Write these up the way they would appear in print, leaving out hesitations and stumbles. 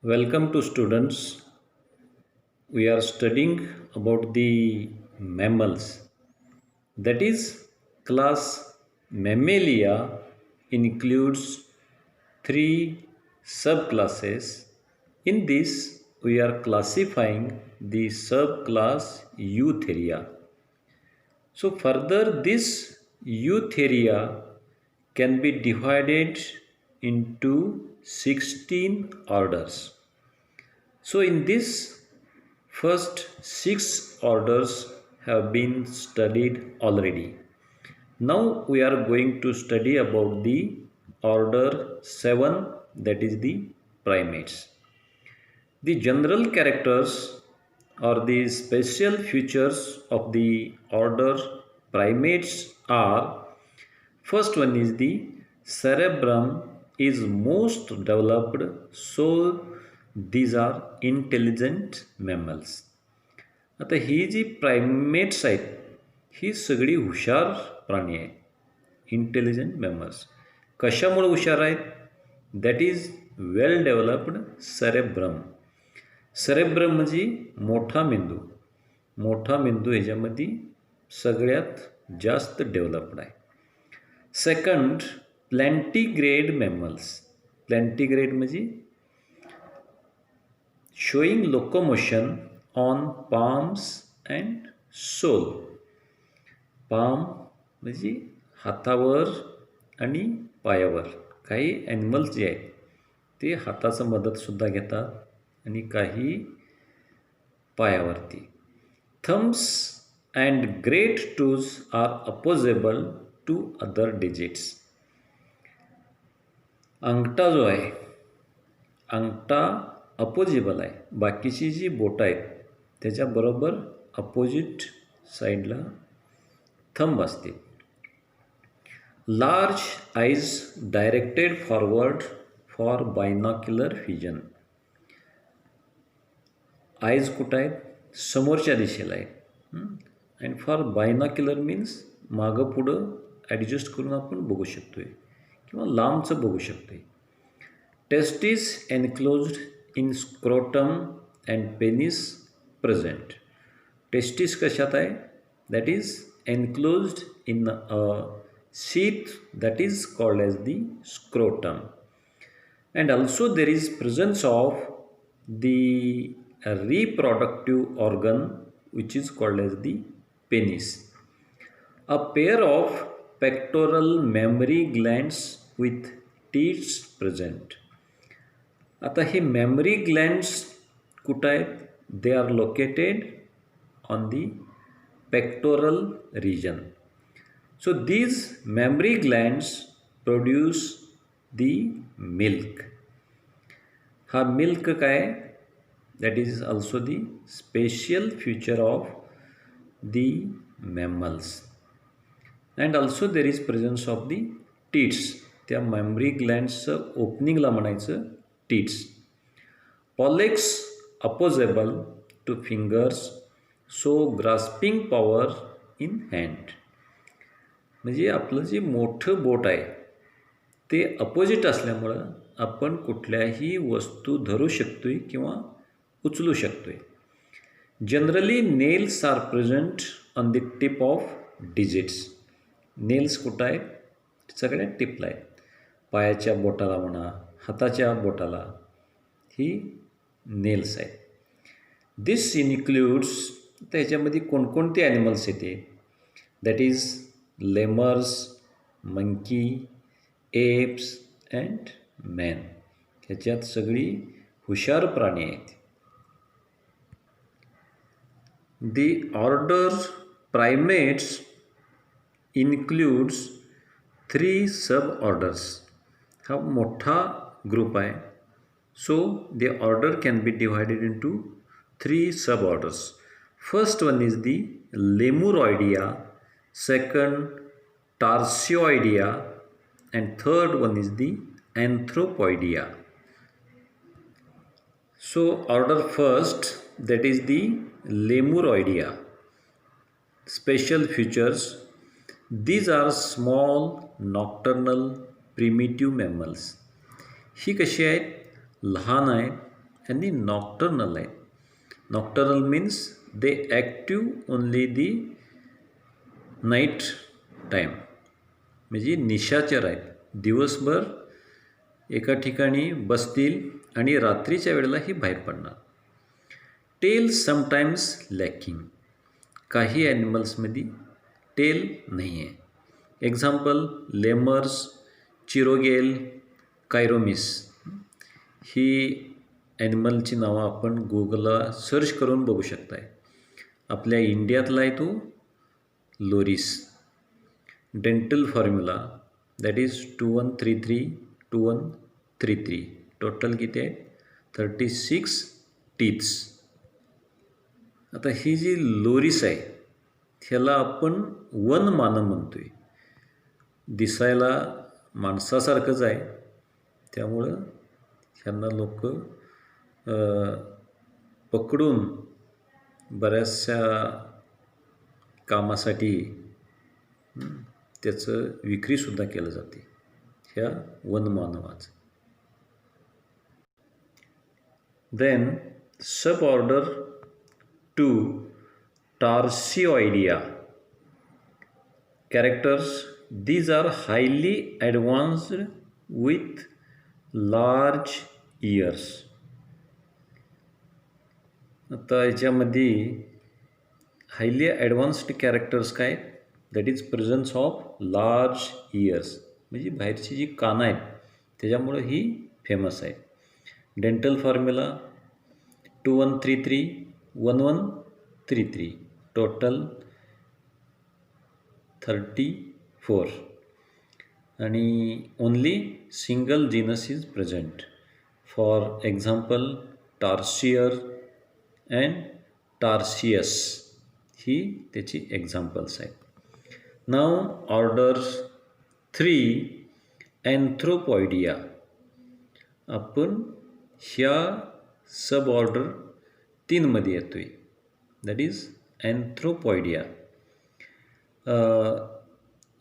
Welcome to students. We are studying about the mammals. That is, class Mammalia includes three subclasses. In this, we are classifying the subclass Eutheria. So further, this Eutheria can be divided into 16 orders. So in this first six orders have been studied already. Now we are going to study about the order 7, that is the primates. The general characters or the special features of the order primates are: first one is the cerebrum is most developed, so these are intelligent mammals. आता ही जी प्रायमेट्स आहेत ही सगळी हुशार प्राणी आहेत, intelligent members. कशामुळे हुशार आहेत? That is well developed cerebrum. Cerebrum म्हणजे मोठा मेंदू. मोठा मेंदू ह्याच्यामध्ये सगळ्यात जास्त डेव्हलप्ड आहे. Second, प्लॅन्टीग्रेड mammals. प्लॅन्टीग्रेड म्हणजे showing locomotion on palms and sole. Palm म्हणजे हातावर आणि पायावर. काही ॲनिमल्स जे आहेत ते हाताचं मदतसुद्धा घेतात आणि काही पायावरती. Thumbs and great toes are opposable to other digits. अंगठा जो आहे, अंगठा अपोजिबल आहे. बाकीची जी बोटं आहेत त्याच्याबरोबर अपोजिट साईडला थंब असते. Large eyes directed forward for binocular vision. Eyes कुठं आहेत? समोरच्या दिशेला आहेत. अँड फॉर बायनॉक्युलर मीन्स मागं पुढं ॲडजस्ट करून आपण बघू शकतो आहे किंवा लांबचं बघू शकतो आहे. Testis enclosed in scrotum and penis present. Testis कशात आहे? That is enclosed in a sheath that is called as the scrotum, and also there is presence of the reproductive organ which is called as the penis. A pair of pectoral mammary glands with teats present. आता हे memory glands कुठं आहेत? They are located on the pectoral region. So these mammary glands produce the milk. हा milk काय? That is also the special feature of the mammals. And also there is presence of the teats. त्या mammary glands ओपनिंगला म्हणायचं teats. Pollex opposable to fingers, so grasping power in hand. म्हणजे आपलं जे मोठं बोट आहे ते अपोजिट असल्यामुळं आपण कुठल्याही वस्तू धरू शकतो आहे किंवा उचलू शकतो आहे. Generally nails are present on the tip of digits. Nails कुठं आहेत? सगळ्या टिपला आहेत. पायाच्या बोटाला म्हणा, हाताच्या बोटाला ही नेल्स आहेत. दिस इन्क्ल्यूड्स, त्याच्यामध्ये कोणकोणते ॲनिमल्स येते? That is lemurs, monkey, apes and man. ह्याच्यात सगळी हुशार प्राणी आहेत. The order primates includes 3 sub orders. हा मोठा ग्रुप आहे. So the order can be divided into 3 sub orders. First one is the Lemuroidea, second Tarsioidea, and third one is the Anthropoidea. So order first, that is the Lemuroidea. Special features: these are small nocturnal primitive mammals. ही कशी आहेत? लहान आहेत आणि nocturnal आहेत. Nocturnal means they active only the night time, म्हणजे निशाचर आहेत. दिवसभर एका ठिकाणी बसतील आणि रात्रीच्या वेळेलाही बाहेर पडणार. टेल समटाईम्स लॅकिंग, काही ॲनिमल्समध्ये टेल नाही आहे. Example lemurs, चिरोगेल, कायरोमिस. ही ॲनिमलची नावं आपण गुगलला सर्च करून बघू शकताय. आपल्या इंडियातला आहे तो loris. Dental formula that is 2133 2133. Total किती आहे? 36 टीथ्स. आता ही जी लोरिस आहे ह्याला आपण वनमानव म्हणतो आहे. दिसायला माणसासारखंच आहे, त्यामुळं ह्यांना लोक पकडून बऱ्याचशा कामासाठी त्याचं विक्रीसुद्धा केलं जाते ह्या वनमानवाचं. Then sub order 2 Tarsioidea. Characters, these are highly advanced with large ears. आता याच्यामध्ये हायली ॲडव्हान्स्ड कॅरेक्टर्स काय? That is presence of large ears, म्हणजे बाहेरची जी कानं आहेत त्याच्यामुळं ही फेमस आहे. Dental formula 2133 1133. टोटल 34. आणि only single genus is present. For example tarsier and tarsius, ही त्याची एक्झाम्पल्स आहेत. Now order 3 Anthropoidea. आपण ह्या सब ऑर्डर 3मध्ये येतो आहे, that is Anthropoidea.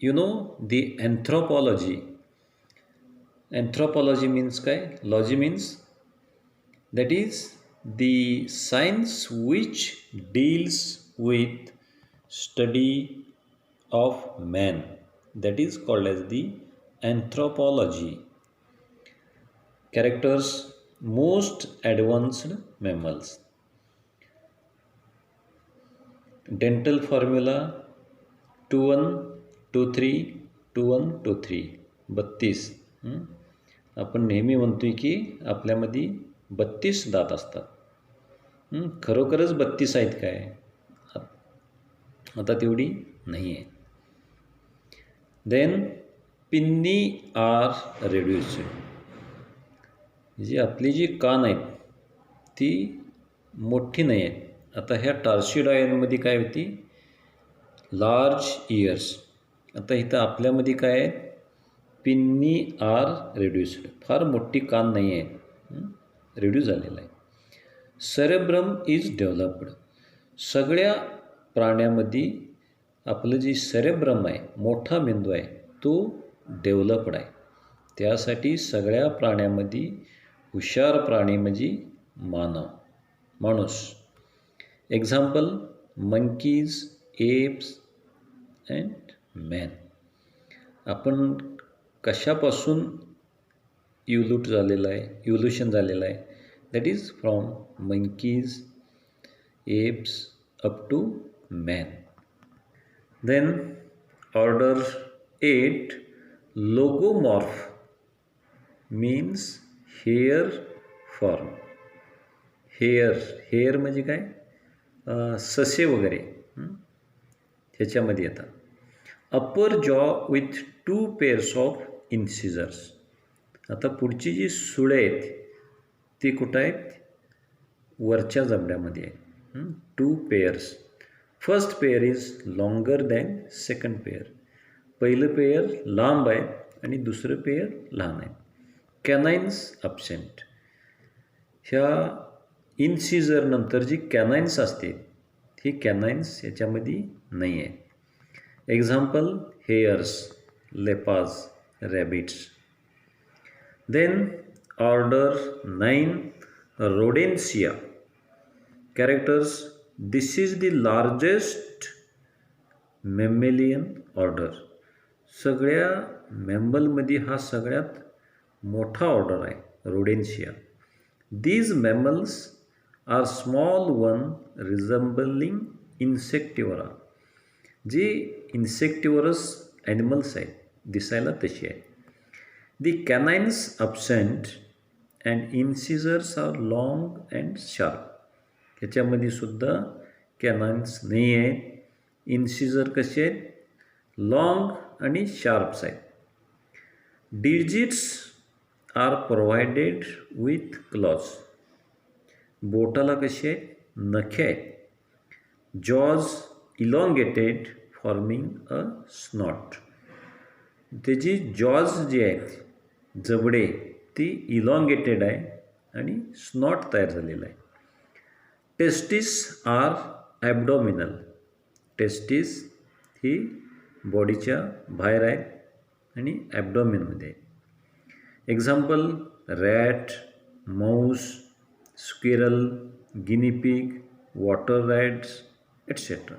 You know the anthropology. Anthropology means काय? Logy means that is the science which deals with study of man, that is called as the anthropology. Characters, most advanced mammals. Dental formula 2123 2123. 32. आपण नेहमी म्हणतोय की आपल्यामध्ये 32 दात असतात. खरोखरच 32 आहेत काय? आता तेवढी नाही आहे. देन पिन्नी आर रेड्युस्ड, जी आपली जी कान आहेत ती मोठी नाही आहेत. आता ह्या टार्सिडॉयनमध्ये काय होती? Large years. आता इथं आपल्यामध्ये काय आहे? पिन्नी आर रेड्युस्ड, फार मोठी कान नाही आहे, रेड्यूस झालेला आहे. Cerebrum is developed. सगळ्या प्राण्यामध्ये आपलं जी सेरेब्रम आहे, मोठा मेंदू आहे, तो डेव्हलप्ड आहे. त्यासाठी सगळ्या प्राण्यामध्ये हुशार प्राणी म्हणजे माणूस. Example monkeys, apps and man. आपण कशापासून इव्होल्यूशन झालेलं आहे? That is from monkeys, apes up to man. Then order 8 logomorph means hair form. Hair म्हणजे काय? ससे वगैरे ह्याच्यामध्ये येतात. अप्पर जॉ विथ 2 pairs ऑफ इन्सिजर्स. आता पुढची जी सुळे आहेत ती कुठं आहेत? वरच्या जबड्यामध्ये आहे. 2 pairs. First pair is longer than second pair. पहिलं पेअर लांब आहे आणि दुसरं पेअर लहान आहे. कॅनाइन्स अब्सेंट. ह्या इन्सिजरनंतर जी कॅनाइन्स असते ही कॅनाइन्स याच्यामध्ये नाही आहे. एक्झाम्पल हेअर्स, लेपाज, rabbits. Then order 9 Rodentia. Characters. This is the largest mammalian order. सगळ्या मॅमलमध्ये हा सगळ्यात मोठा ऑर्डर आहे Rodentia. These mammals are small one resembling insectivora. जी इन्सेक्टिव्हरस ॲनिमल्स आहेत दिसायला तशी आहे. The canines absent and incisors are long and sharp. ह्याच्यामध्ये सुद्धा कॅनाइन्स नाही आहेत. इन्सिजर कसे आहेत? लॉंग आणि शार्प्स आहेत. Digits are provided with claws. बोटाला कसे आहेत? नखे आहेत. Jaws elongated forming a snout. त्याची जॉज जी आहेत जबडे ती इलॉंगेटेड आहे आणि स्नॉट तयार झालेला आहे. Testes are abdominal. टेस्टिस ही बॉडीच्या बाहेर आहेत आणि ॲबडॉमिनमध्ये आहे. Example rat, mouse, squirrel, guinea pig, water rats etcetera.